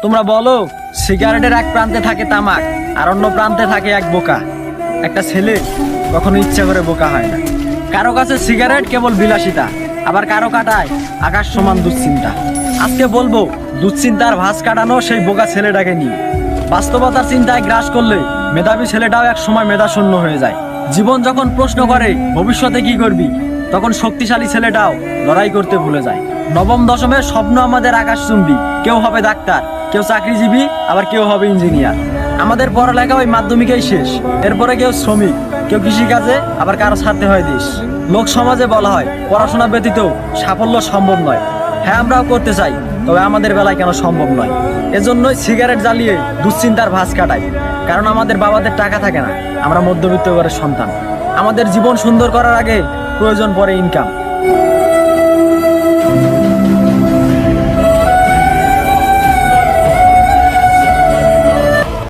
তোমরা বলো, সিগারেটের এক প্রান্তে থাকে তামাক আর অন্য প্রান্তে থাকে এক বোকা। একটা ছেলে কখনো ইচ্ছা করে বোকা হয় না। কারো কাছে সিগারেট কেবল বিলাসিতা, আবার কারো কাটায় আকাশ সমান দুশ্চিন্তা। আজকে বলবো দুশ্চিন্তার ভাঁজ কাটানো সেই বোকা ছেলেটাকে নিয়ে। বাস্তবতার চিন্তায় গ্রাস করলে মেধাবী ছেলেটাও এক সময় মেধাশূন্য হয়ে যায়। জীবন যখন প্রশ্ন করে ভবিষ্যতে কি করবি, তখন শক্তিশালী ছেলেটাও লড়াই করতে ভুলে যায়। নবম দশমের স্বপ্ন আমাদের আকাশচুম্বী। কেউ হবে ডাক্তার, কেউ চাকরিজীবী, আবার কেউ হবে ইঞ্জিনিয়ার। আমাদের পড়ালেখা ওই মাধ্যমিকেই শেষ। এরপরে কেউ শ্রমিক, কেউ কৃষিকাজে, আবার কারো ছাড়তে হয় দেশ। লোক সমাজে বলা হয় পড়াশোনা ব্যতীত সাফল্য সম্ভব নয়। হ্যাঁ, আমরাও করতে চাই, তবে আমাদের বেলায় কেন সম্ভব নয়। এজন্যই সিগারেট জ্বালিয়ে দুশ্চিন্তার ভাঁজ কাটাই। কারণ আমাদের বাবাদের টাকা থাকে না, আমরা মধ্যবিত্ত ঘরের সন্তান। আমাদের জীবন সুন্দর করার আগে প্রয়োজন পড়ে ইনকাম।